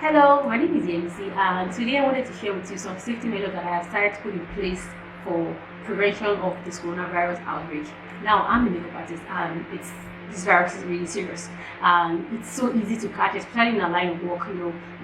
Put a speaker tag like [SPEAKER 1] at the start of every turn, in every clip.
[SPEAKER 1] Hello, my name is Yemisi, and today I wanted to share with you some safety measures that I have started to put in place for prevention of this coronavirus outbreak. Now, I'm a makeup artist, and this virus is really serious, and it's so easy to catch, especially in a line of work.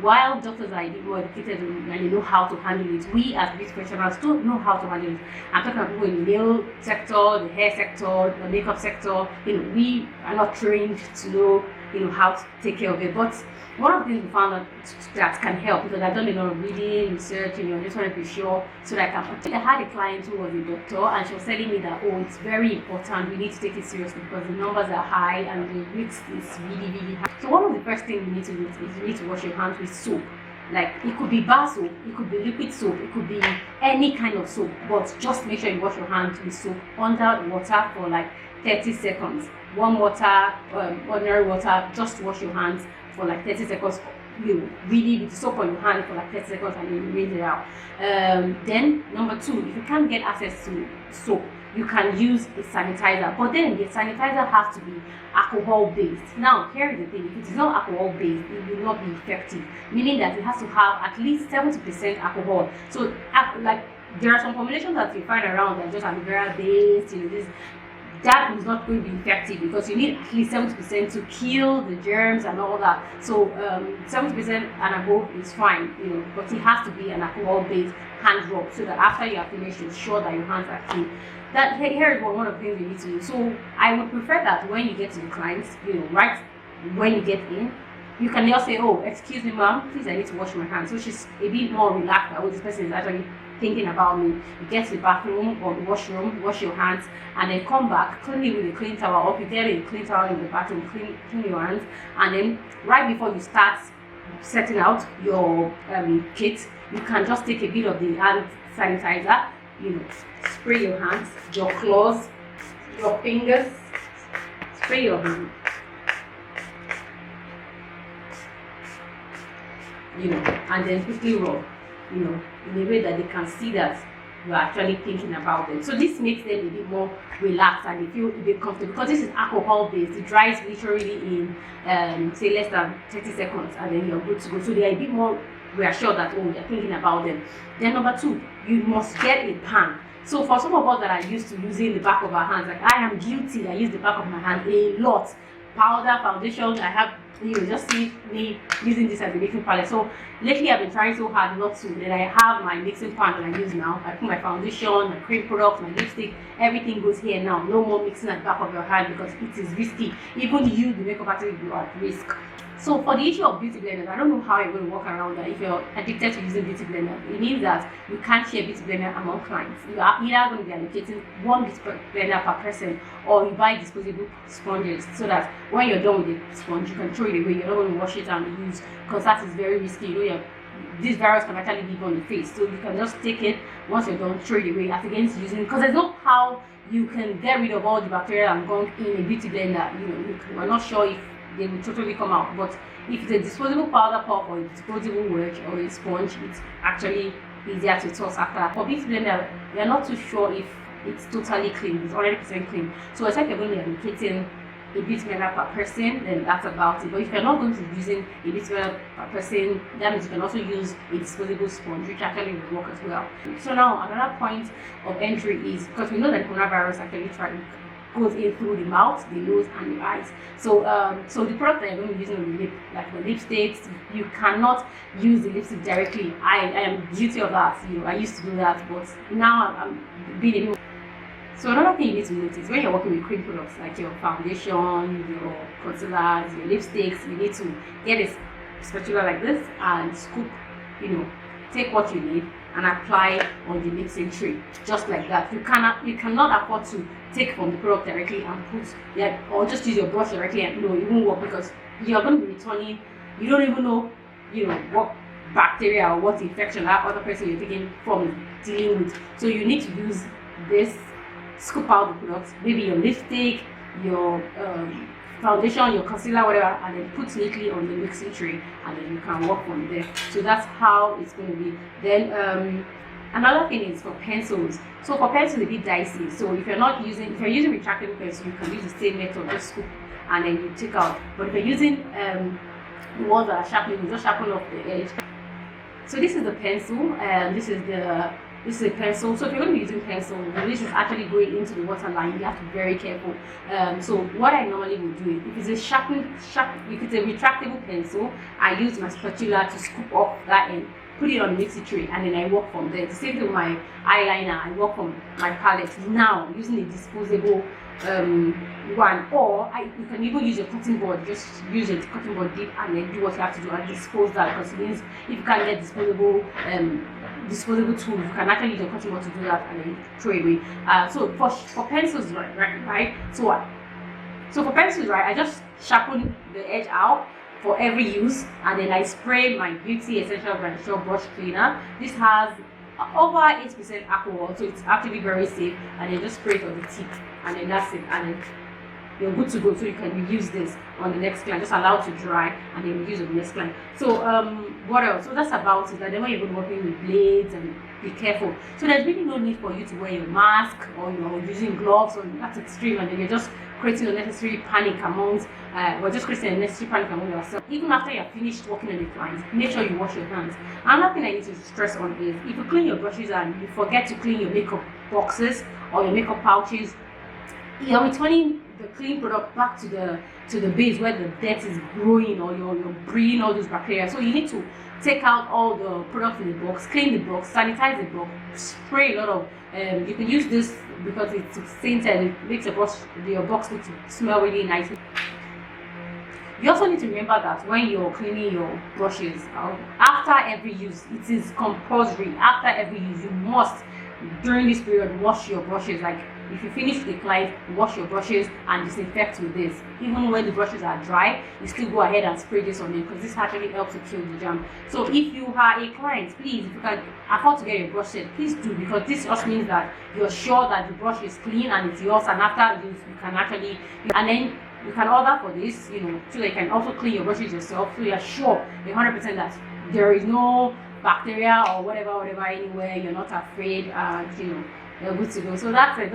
[SPEAKER 1] While doctors are a bit more educated and they know how to handle it, we as beauty professionals don't know how to handle it. I'm talking about people in the nail sector, the hair sector, the makeup sector. We are not trained to know how to take care of it. But one of the things we found out that can help, because I've done a lot of reading, research, I just want to be sure so that I had a client who was a doctor, and she was telling me that, it's very important, we need to take it seriously because the numbers are high and the risk is really, really high. So one of the first things you need to do is you need to wash your hands with soap. Like, it could be bar soap, it could be liquid soap, it could be any kind of soap, but just make sure you wash your hands with soap under water for like 30 seconds. Warm water, ordinary water, just wash your hands for like 30 seconds. Really with the soap on your hand for like 30 seconds, and then you rinse it out. Then number two, if you can't get access to soap, you can use a sanitizer, but then the sanitizer has to be alcohol based. Now, here is the thing: if it is not alcohol based, it will not be effective, meaning that it has to have at least 70% alcohol. So like, there are some formulations that you find around that just aloe vera based, that is not going to be effective, because you need at least 70% to kill the germs and all that. So 70% and above is fine, but it has to be an alcohol-based hand rub, so that after you are finished, you're sure that your hands are clean. Here is one of the things you need to do. So I would prefer that when you get to the clients, right when you get in, you can just say, "Oh, excuse me, ma'am, please, I need to wash my hands." So she's a bit more relaxed that, this person is actually thinking about me. You get to the bathroom or the washroom, wash your hands, and then come back, clean it with a clean towel, or if you get a clean towel in the bathroom, clean your hands, and then right before you start setting out your kit, you can just take a bit of the hand sanitizer, spray your hands, your claws, your fingers, spray your hands. And then quickly rub, in a way that they can see that you're actually thinking about them. So this makes them a bit more relaxed and they feel a bit comfortable, because this is alcohol based. It dries literally in say less than 30 seconds, and then you're good to go. So they are a bit more reassured that, you're thinking about them. Then number two, you must get a pan. So for some of us that are used to using the back of our hands, like I am guilty, I use the back of my hand a lot. Powder, foundation, I have, just see me using this as a mixing palette. So lately I've been trying so hard not to. Then I have my mixing pan that I use now. I put my foundation, my cream products, my lipstick, everything goes here now. No more mixing at the back of your hand, because it is risky. Even you, the makeup artist, you are at risk. So for the issue of beauty blenders, I don't know how you're going to work around that. If you're addicted to using beauty blender, it means that you can't share beauty blender among clients. You are either going to be allocating one beauty blender per person, or you buy disposable sponges, so that when you're done with the sponge, you can throw it away. You're not going to wash it and use, because that is very risky. This virus can actually live on the face, so you can just take it once you're done, throw it away, as against using, because there's no how you can get rid of all the bacteria and gunk in a beauty blender. We're not sure if they will totally come out, but if it's a disposable powder puff or a disposable wedge or a sponge, it's actually easier to toss after. For beauty blender, we are not too sure if it's totally clean, it's 100% clean. So except you're going to be allocating a beauty blender per person, then that's about it. But if you're not going to be using a beauty blender per person, that means you can also use a disposable sponge, which actually will work as well. So now another point of entry is, because we know that coronavirus actually goes in through the mouth, the nose, and the eyes. So the product that you're going to be using on the lip, like the lipsticks, you cannot use the lipstick directly. I am guilty of that. I used to do that, but now I'm being a bit. So another thing you need to notice when you're working with cream products, like your foundation, your concealers, your lipsticks, you need to get a spatula like this and scoop, take what you need and apply on the mixing tray, just like that. You cannot afford to take from the product directly and put, or just use your brush directly, and it won't work, because you're going to be returning. You don't even know, what bacteria or what infection that other person you're taking from is dealing with. So you need to use this, scoop out the products, maybe your lipstick, your foundation, your concealer, whatever, and then put neatly on the mixing tray, and then you can work from there. So that's how it's going to be. Then another thing is for pencils. So for pencils, it's a bit dicey. So if you're using retractable pencil, you can use the same method, just scoop and then you take out. But if you're using the ones that are sharpening, just sharpen off the edge. So this is the pencil, and this is a pencil. So if you're going to be using pencil, this is actually going into the waterline. You have to be very careful. So what I normally would do, if it's a if it's a retractable pencil, I use my spatula to scoop off that end, put it on the mixing tray, and then I work from there. The same thing with my eyeliner, I work from my palette. Now using a disposable one, or you can even use your cutting board. Just use your cutting board dip and then do what you have to do and dispose that, because it means if you can't get disposable tools, you can actually use your cutting board to do that and then throw it away. So for pencils, right? So for pencils, right, I just sharpen the edge out for every use, and then I spray my Beauty Essential Garniture brush cleaner. This has over 8% alcohol, so it's actually very safe, and then just spray it on the tip, and then that's it, and then you're good to go. So you can reuse this on the next client, just allow it to dry and then reuse on the next client. So what else? So that's about it. And then when you're working with blades, and be careful. So there's really no need for you to wear your mask, or you're using gloves, or that's extreme, and then you're just creating unnecessary panic amongst yourself. Even after you're finished working on the clients, make sure you wash your hands. Another thing I need to stress on is, if you clean your brushes and you forget to clean your makeup boxes or your makeup pouches, you're returning the clean product back to the base where the dirt is growing, or you're breeding all those bacteria. So you need to take out all the products in the box, clean the box, sanitize the box, spray a lot of you can use this because it's scented. It makes your box look to smell really nice. You also need to remember that when you're cleaning your brushes, after every use, it is compulsory. After every use, you must, during this period, wash your brushes. Like, if you finish the client, wash your brushes and disinfect with this. Even when the brushes are dry, you still go ahead and spray this on them, because this actually helps to kill the germ. So if you are a client, please, if you can afford to get your brush set, please do, because this just means that you're sure that the brush is clean and it's yours, and after use, you can actually, and then you can order for this, so that you can also clean your brushes yourself, so you're sure, you're 100% that there is no bacteria or whatever anywhere. You're not afraid, and you're good to go. So that's it.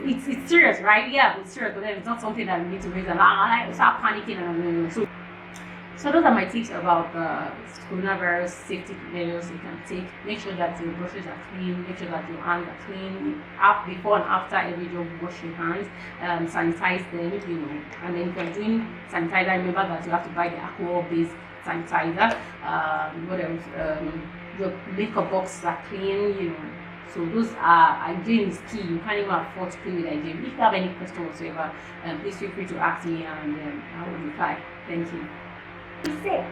[SPEAKER 1] It's serious, right? Yeah, it's serious, but then it's not something that we need to raise and start panicking and so those are my tips about the coronavirus safety measures you can take. Make sure that your brushes are clean. Make sure that your hands are clean. Before and after every job, wash your hands. Sanitize them, and then if you're doing sanitizer, remember that you have to buy the alcohol-based sanitizer. What else? Your makeup boxes are clean, So those are, hygiene is key. You can't even afford to clean with hygiene. If you have any question whatsoever, please feel free to ask me, and I will reply. Thank you. Be safe.